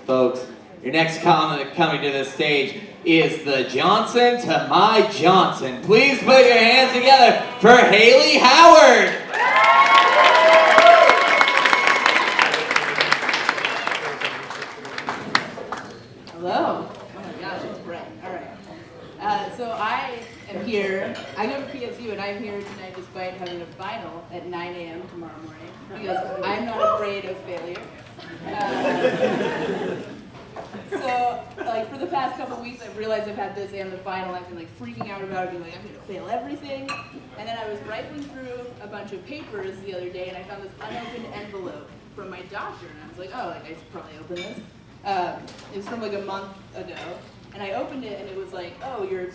folks. Your next comic coming to the stage is the Johnson to my Johnson. Please put your hands together for Hayley Howard. Hello. Oh my gosh, it's bright. All right. So I am here. I go to PSU, and I'm here tonight despite having a final at 9 a.m. tomorrow morning because I'm not afraid of failure. So, for the past couple of weeks, I've realized I've had this and the final. I've been, freaking out about it, being like, I'm going to fail everything. And then I was rifling through a bunch of papers the other day, and I found this unopened envelope from my doctor. And I was like, oh, I should probably open this. It was from, a month ago. And I opened it, and it was like, oh, your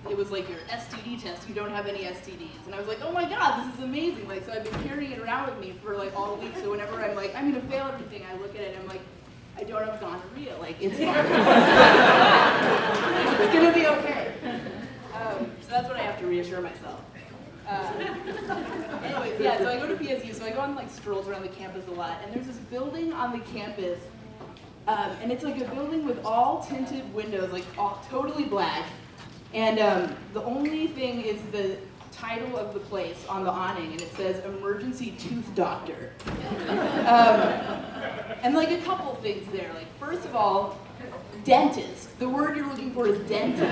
STD test. You don't have any STDs. And I was like, oh my God, this is amazing. So I've been carrying it around with me for, all week. So whenever I'm like, I'm going to fail everything, I look at it, and I'm like, I don't have gonorrhea. It's fine. It's gonna be okay. So that's what I have to reassure myself. Anyways, yeah. So I go to PSU. So I go on strolls around the campus a lot, and there's this building on the campus, and it's a building with all tinted windows, all totally black. And the only thing is the title of the place on the awning, and it says emergency tooth doctor. And a couple things there. First of all, dentist. The word you're looking for is dentist.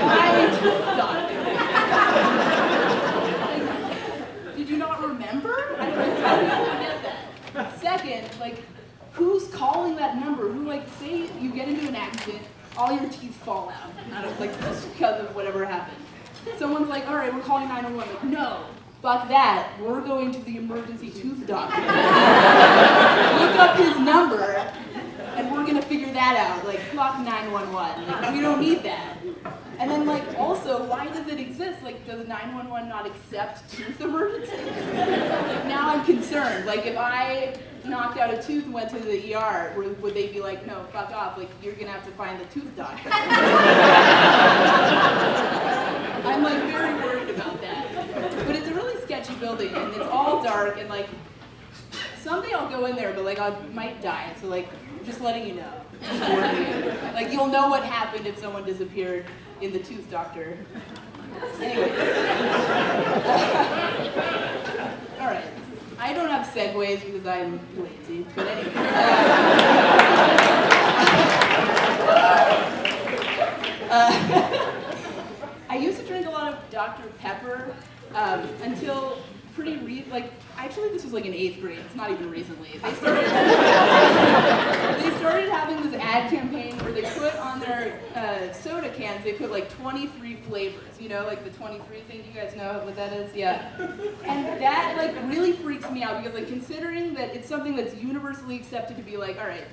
Why tooth doctor? Did you not remember? How did you forget that? Second, who's calling that number? Who, say you get into an accident, all your teeth fall out of, just because of whatever happened. Someone's like, all right, we're calling 911. No, fuck that. We're going to the emergency tooth doctor. Look up his number, and we're gonna figure that out. Fuck 911. We don't need that. And then, also, why does it exist? Does 911 not accept tooth emergencies? Now I'm concerned. If I knocked out a tooth and went to the ER, would they be like, no, fuck off, you're gonna have to find the tooth doctor? I'm very worried about that. But it's a really sketchy building, and it's all dark, and someday I'll go in there, but I might die, so just letting you know. Just warning you. You'll know what happened if someone disappeared in the tooth doctor. Anyway. All right. I don't have segues because I'm lazy, but anyway. I used to drink a lot of Dr. Pepper until actually this was in 8th grade. It's not even recently. They started having this ad campaign where they put on their soda cans, they put 23 flavors. You know, the 23 thing. You guys know what that is? Yeah. And that really freaks me out because considering that it's something that's universally accepted to be all right,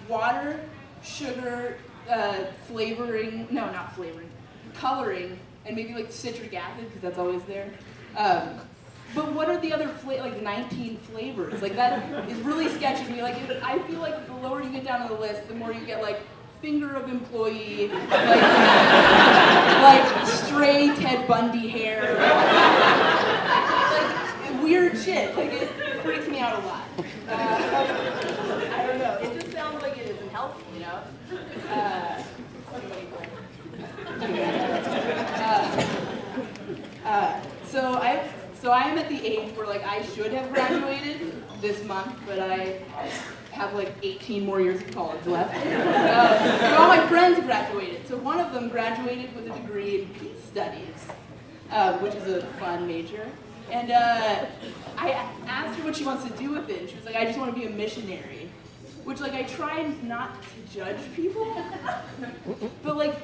water, sugar, coloring, and maybe citric acid because that's always there. But what are the other 19 flavors? That is really sketchy to me. I feel the lower you get down on the list, the more you get finger of employee, stray Ted Bundy hair, weird shit. It freaks me out a lot. I don't know. It just sounds like it isn't healthy, you know. So I am at the age where I should have graduated this month, but I have 18 more years of college left. But all my friends graduated. So one of them graduated with a degree in peace studies, which is a fun major. And I asked her what she wants to do with it, and she was like, I just want to be a missionary. Which I try not to judge people, but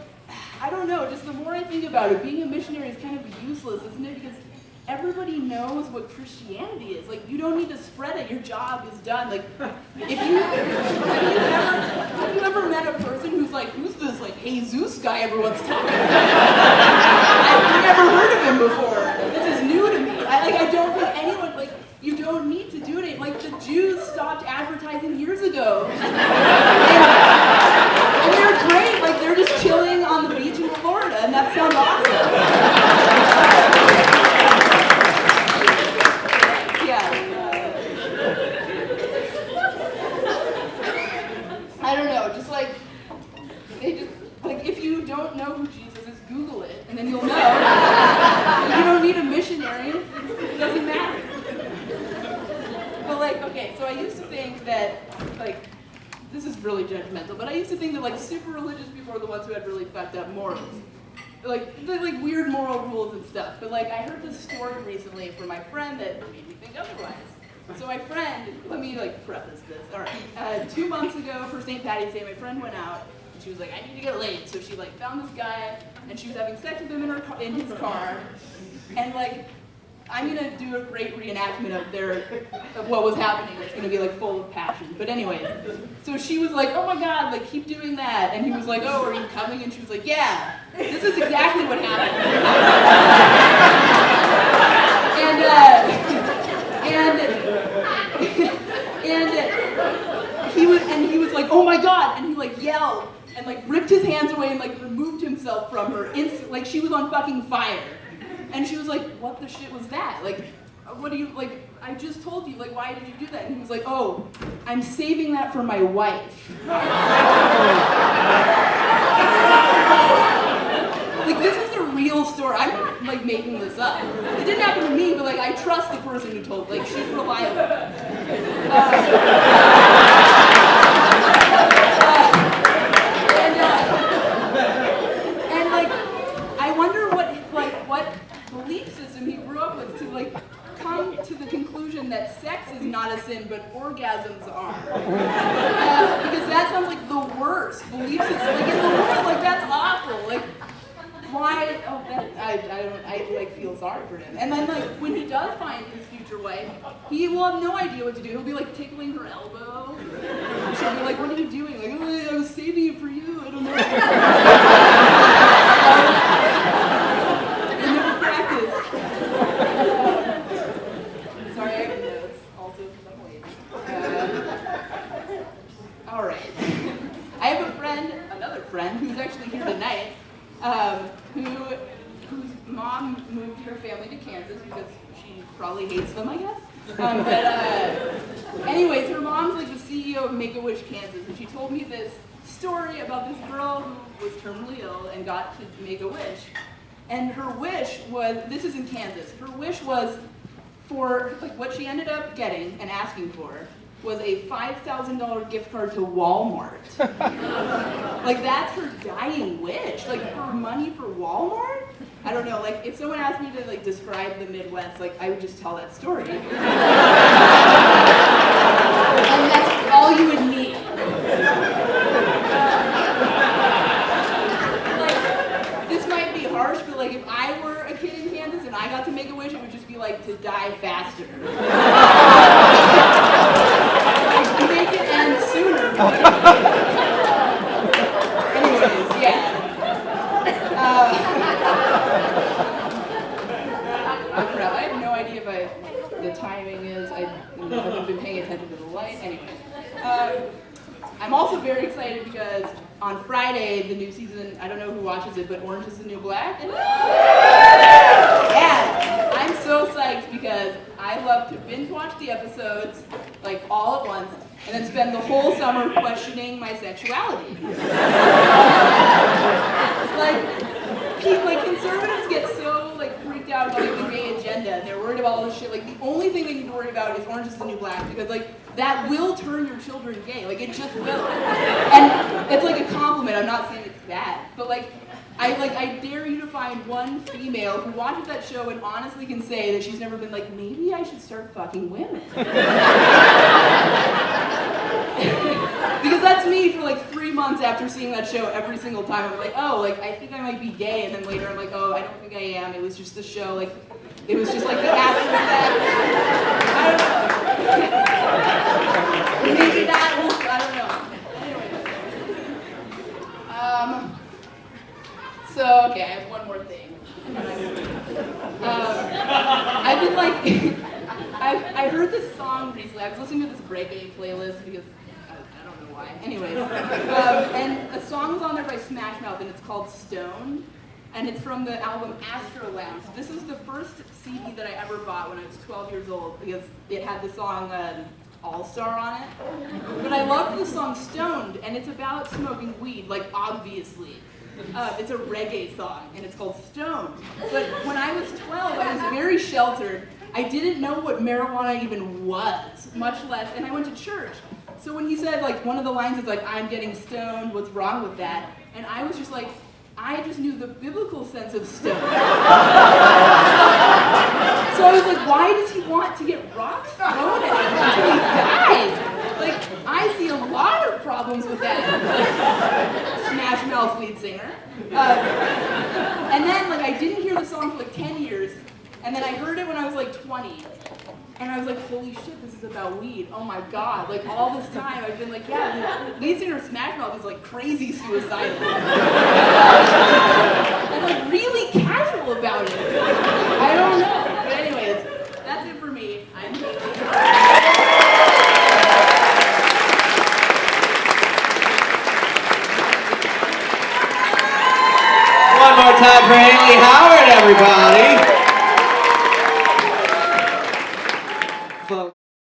I don't know, just the more I think about it, being a missionary is kind of useless, isn't it? Because everybody knows what Christianity is. You don't need to spread it. Your job is done. Have you ever met a person who's who's this Jesus guy everyone's talking about? I've never heard of him before. This is new to me. I don't think anyone you don't need to do it. The Jews stopped advertising years ago, and they're great. They're just chilling on the beach in Florida, and that sounds awesome. Yeah. okay, so I used to think that, like, this is really judgmental, but I used to think that, like, super religious people are the ones who had really fucked up morals. Like weird moral rules and stuff. But, like, I heard this story recently from my friend that made me think otherwise. So my friend, let me, like, preface this. All right. 2 months ago for St. Patty's Day, my friend went out, and she was like, I need to get laid. So she, like, found this guy, and she was having sex with him in his car. And, like, I'm going to do a great reenactment of what was happening. It's going to be, like, full of passion. But anyways, so she was like, oh, my God, like, keep doing that. And he was like, oh, are you coming? And she was like, yeah, this is exactly what happened. And he was like, oh, my God. And he, like, yelled and, like, ripped his hands away and, like, removed himself from her. Like, she was on fucking fire. And she was like, what the shit was that? Like, what do you, like, I just told you, like, why did you do that? And he was like, oh, I'm saving that for my wife. Like, this is a real story. I'm not, like, making this up. It didn't happen to me, but, like, I trust the person who told, like, she's reliable. And, like, I wonder what belief system he grew up with to, like, come to the conclusion that sex is not a sin, but orgasms are. Because that sounds like the worst belief system. Like, in the world, like, that's awful. Like, why? Oh, I like, feel sorry for him. And then, like, when he does find his future wife, he will have no idea what to do. He'll be, like, tickling her elbow. And she'll be like, what are you doing? Like, oh, I was saving it for you. I don't know. Friend who's actually here tonight, whose mom moved her family to Kansas because she probably hates them, I guess. Anyways, her mom's like the CEO of Make-A-Wish Kansas, and she told me this story about this girl who was terminally ill and got to make a wish. And her wish was, this is in Kansas, her wish was for, like, what she ended up getting and asking for was a $5,000 gift card to Walmart. Like, that's her dying wish. Like, for money for Walmart? I don't know, like, if someone asked me to, like, describe the Midwest, like, I would just tell that story. And that's all you would need. Like, this might be harsh, but, like, if I were a kid in Kansas and I got to make a wish, it would just be, like, to die faster. Make it end sooner. Anyways, yeah. I have no idea if the timing is. I haven't been paying attention to the light. Anyways, I'm also very excited because on Friday, the new season, I don't know who watches it, but Orange is the New Black. Yeah, I'm so psyched because I love to binge watch the episodes, like, all at once, and then spend the whole summer questioning my sexuality. like conservatives get so, like, freaked out about, like, the gay agenda, and they're worried about all this shit. Like, the only thing they need to worry about is Orange is the New Black, because, like, that will turn your children gay. Like, it just will. And it's, like, a compliment. I'm not saying it's bad, but, like, I dare you to find one female who watches that show and honestly can say that she's never been like, maybe I should start fucking women. Because that's me for like 3 months after seeing that show every single time. I'm like, oh, like, I think I might be gay, and then later I'm like, oh, I don't think I am. It was just a show, like, it was just like the after effect. I don't know. Maybe not, I don't know. Anyway. So, okay, I have one more thing. I've been like, I heard this song recently. I was listening to this reggae playlist because I don't know why. Anyways, and a song was on there by Smash Mouth, and it's called Stone, and it's from the album Astro Lounge. This was the first CD that I ever bought when I was 12 years old because it had the song All-Star on it. But I loved the song Stoned, and it's about smoking weed, like, obviously. It's a reggae song, and it's called Stone. But when I was 12, I was very sheltered, I didn't know what marijuana even was, much less, and I went to church. So when he said, like, one of the lines is like, I'm getting stoned, what's wrong with that? And I was just like, I just knew the biblical sense of stoned. So I was like, why does he want to get rocks thrown at him until he dies? Like, I see a lot of problems with that. Smash Mouth lead singer. And then, like, I didn't hear the song for like 10 years, and then I heard it when I was like 20. And I was like, holy shit, this is about weed. Oh my god. Like, all this time I've been like, yeah, the lead singer of Smash Mouth is like crazy suicidal. And like really casual about it. I don't know. But anyways, that's it for me. I'm Hayley. One more time for Hayley Howard, everybody.